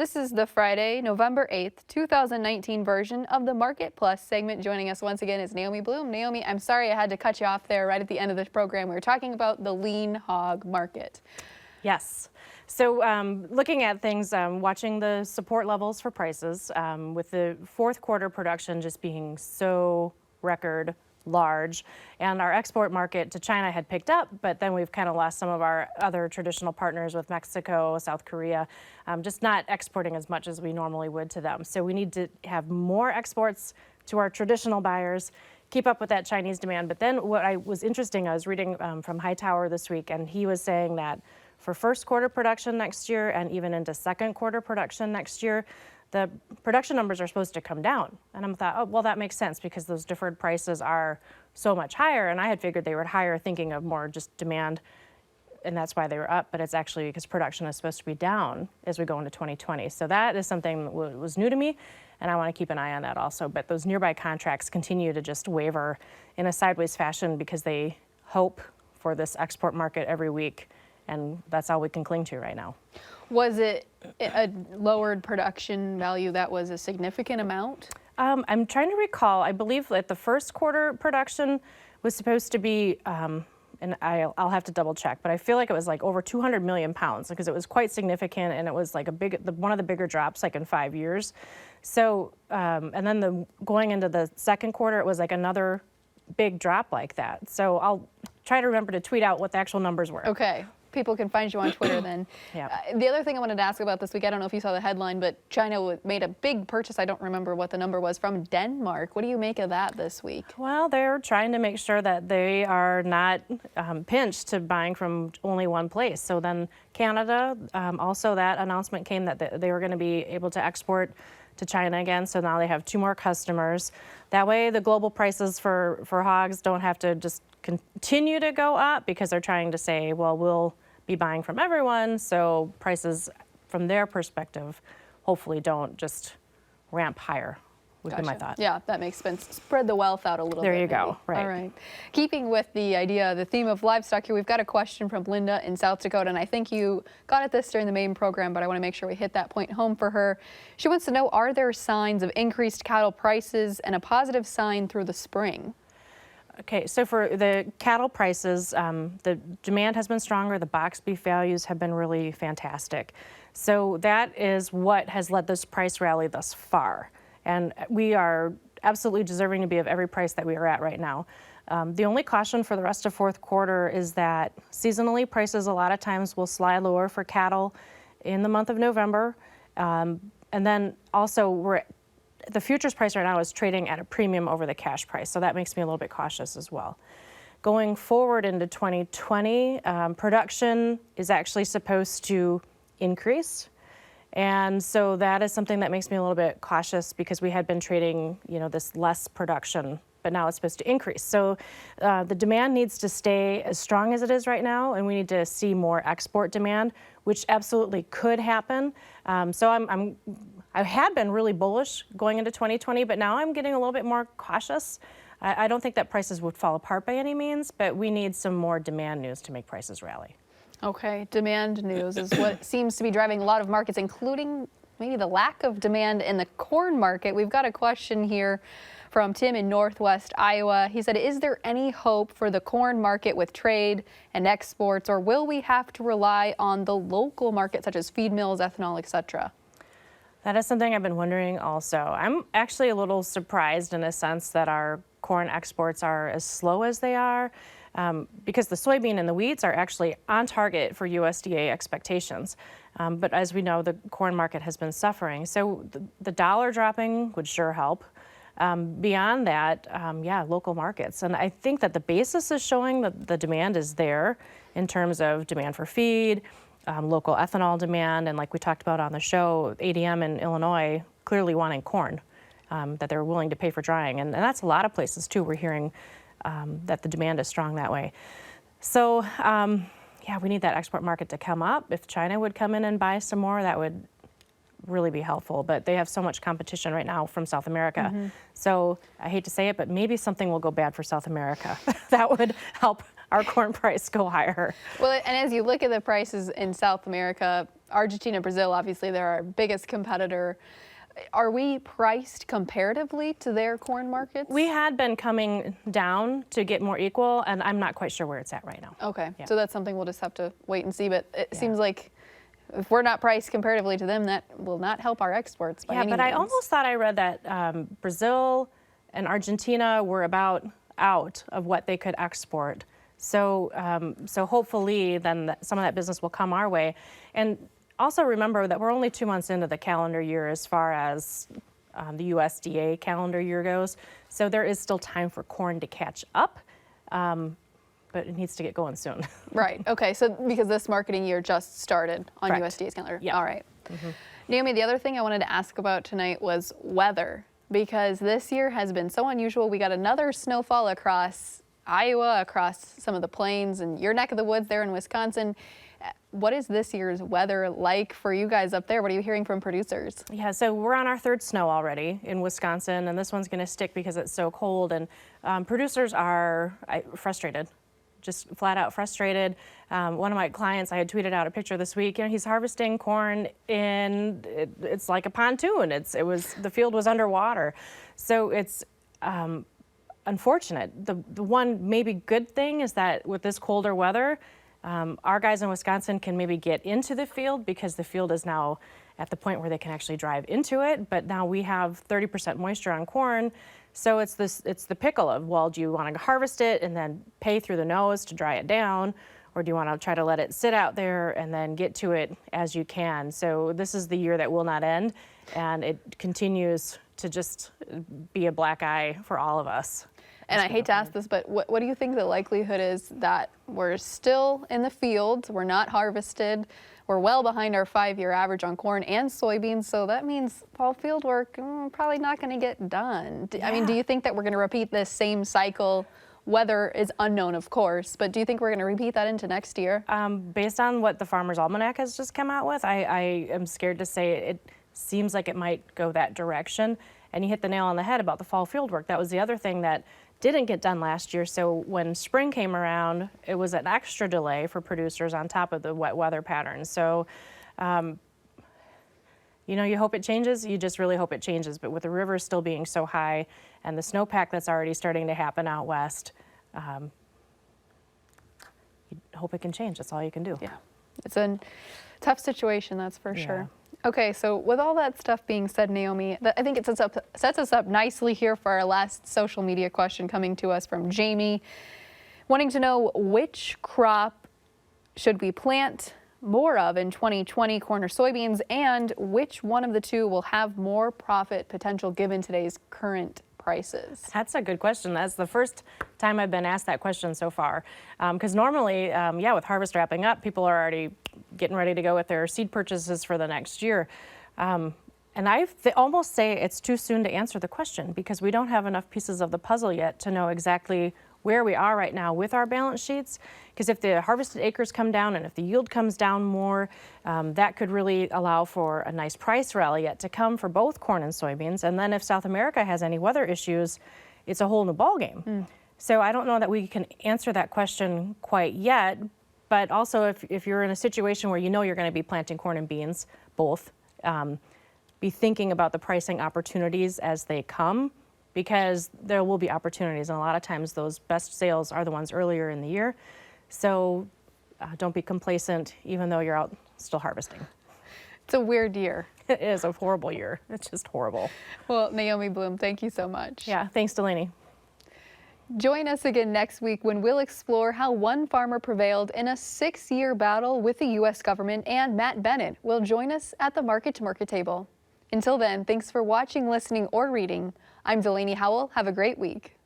This is the Friday, November 8th, 2019 version of the Market Plus segment. Joining us once again is Naomi Blohm. Naomi, I'm sorry I had to cut you off there right at the end of the program. We were talking about the lean hog market. Yes. So looking at things, watching the support levels for prices, with the fourth quarter production just being so record large, and our export market to China had picked up, but then we've kind of lost some of our other traditional partners with Mexico, South Korea, just not exporting as much as we normally would to them. So we need to have more exports to our traditional buyers, keep up with that Chinese demand. But then what was interesting, I was reading from Hightower this week, and he was saying that for first quarter production next year and even into second quarter production next year, the production numbers are supposed to come down. And I thought, oh, well, that makes sense because those deferred prices are so much higher. And I had figured they were higher thinking of more just demand, and that's why they were up. But it's actually because production is supposed to be down as we go into 2020. So that is something that was new to me, and I want to keep an eye on that also. But those nearby contracts continue to just waver in a sideways fashion because they hope for this export market every week. And that's all we can cling to right now. Was it a lowered production value that was a significant amount? I'm trying to recall. I believe that the first quarter production was supposed to be, and I'll have to double check, but I feel like it was like over 200 million pounds because it was quite significant, and it was like one of the bigger drops like in 5 years. So, and then going into the second quarter, it was like another big drop like that. So I'll try to remember to tweet out what the actual numbers were. Okay. People can find you on Twitter then. Yeah. The other thing I wanted to ask about this week, I don't know if you saw the headline, but China made a big purchase. I don't remember what the number was, from Denmark. What do you make of that this week? Well, they're trying to make sure that they are not pinched to buying from only one place. So then Canada, also that announcement came that they were going to be able to export to China again. So now they have 2 more customers. That way the global prices for hogs don't have to just continue to go up because they're trying to say, well, we'll be buying from everyone. So prices from their perspective hopefully don't just ramp higher, would be my thought. Yeah, that makes sense. Spread the wealth out a little bit. There you go. Right. All right. Keeping with the theme of livestock here, we've got a question from Linda in South Dakota, and I think you got at this during the main program, but I want to make sure we hit that point home for her. She wants to know, are there signs of increased cattle prices and a positive sign through the spring? Okay, so for the cattle prices, the demand has been stronger. The box beef values have been really fantastic. So that is what has led this price rally thus far. And we are absolutely deserving to be of every price that we are at right now. The only caution for the rest of fourth quarter is that seasonally prices a lot of times will slide lower for cattle in the month of November. And then also the futures price right now is trading at a premium over the cash price, so that makes me a little bit cautious as well. Going forward into 2020, production is actually supposed to increase, and so that is something that makes me a little bit cautious because we had been trading, this less production, but now it's supposed to increase. So the demand needs to stay as strong as it is right now, and we need to see more export demand, which absolutely could happen. So I had been really bullish going into 2020, but now I'm getting a little bit more cautious. I don't think that prices would fall apart by any means, but we need some more demand news to make prices rally. Okay, demand news is what seems to be driving a lot of markets, including maybe the lack of demand in the corn market. We've got a question here from Tim in Northwest Iowa. He said, is there any hope for the corn market with trade and exports, or will we have to rely on the local market such as feed mills, ethanol, etc.? That is something I've been wondering also. I'm actually a little surprised in a sense that our corn exports are as slow as they are, because the soybean and the wheats are actually on target for USDA expectations. But as we know, the corn market has been suffering. So the dollar dropping would sure help. Beyond that, local markets. And I think that the basis is showing that the demand is there in terms of demand for feed, local ethanol demand, and like we talked about on the show, ADM in Illinois clearly wanting corn, that they're willing to pay for drying. And that's a lot of places too. We're hearing that the demand is strong that way. So we need that export market to come up. If China would come in and buy some more, that would really be helpful, but they have so much competition right now from South America. Mm-hmm. So I hate to say it, but maybe something will go bad for South America. That would help our corn price go higher. Well, and as you look at the prices in South America, Argentina, Brazil, obviously they're our biggest competitor. Are we priced comparatively to their corn markets? We had been coming down to get more equal, and I'm not quite sure where it's at right now. Okay, Yeah. so that's something we'll just have to wait and see, but it seems like if we're not priced comparatively to them, that will not help our exports by any but means. I almost thought I read that Brazil and Argentina were about out of what they could export. So, so hopefully then some of that business will come our way. And also remember that we're only 2 months into the calendar year as far as the USDA calendar year goes. So there is still time for corn to catch up, but it needs to get going soon. Right. Okay. So because this marketing year just started on Correct. USDA's calendar. Yeah. All right. Naomi, the other thing I wanted to ask about tonight was weather, because this year has been so unusual. We got another snowfall across Iowa, across some of the plains, and your neck of the woods there in Wisconsin. What is this year's weather like for you guys up there? What are you hearing from producers? Yeah, so we're on our third snow already in Wisconsin, and this one's going to stick because it's so cold. And producers are frustrated, just flat out frustrated. One of my clients, I had tweeted out a picture this week. You know, he's harvesting corn in it's like a pontoon. The field was underwater, so it's unfortunate. The one maybe good thing is that with this colder weather, our guys in Wisconsin can maybe get into the field because the field is now at the point where they can actually drive into it. But now we have 30% moisture on corn. So it's the pickle of, well, do you want to harvest it and then pay through the nose to dry it down? Or do you want to try to let it sit out there and then get to it as you can? So this is the year that will not end, and it continues to just be a black eye for all of us. And I hate to ask this, but what do you think the likelihood is that we're still in the field, we're not harvested, we're well behind our 5-year average on corn and soybeans, so that means fall field work probably not going to get done. I mean, do you think that we're going to repeat this same cycle? Weather is unknown, of course, but do you think we're going to repeat that into next year? Based on what the Farmer's Almanac has just come out with, I am scared to say it seems like it might go that direction. And you hit the nail on the head about the fall field work. That was the other thing that didn't get done last year. So when spring came around, it was an extra delay for producers on top of the wet weather patterns. So, you know, you hope it changes. You just really hope it changes. But with the rivers still being so high and the snowpack that's already starting to happen out west, you hope it can change. That's all you can do. Yeah, it's a tough situation, that's for sure. Okay, so with all that stuff being said, Naomi, I think it sets us up nicely here for our last social media question coming to us from Jamie, wanting to know which crop should we plant more of in 2020, corn or soybeans, and which one of the two will have more profit potential given today's current prices? That's a good question. That's the first time I've been asked that question so far. Because normally, with harvest wrapping up, people are already getting ready to go with their seed purchases for the next year. And I almost say it's too soon to answer the question because we don't have enough pieces of the puzzle yet to know exactly where we are right now with our balance sheets. Because if the harvested acres come down and if the yield comes down more, that could really allow for a nice price rally yet to come for both corn and soybeans. And then if South America has any weather issues, it's a whole new ballgame. So I don't know that we can answer that question quite yet. But also if you're in a situation where you know you're going to be planting corn and beans, both, be thinking about the pricing opportunities as they come, because there will be opportunities, and a lot of times those best sales are the ones earlier in the year. So don't be complacent, even though you're out still harvesting. It's a weird year. It is a horrible year. It's just horrible. Well, Naomi Blohm, thank you so much. Yeah, thanks, Delaney. Join us again next week when we'll explore how one farmer prevailed in a 6-year battle with the U.S. government, and Matt Bennett will join us at the Market to Market table. Until then, thanks for watching, listening, or reading. I'm Delaney Howell. Have a great week.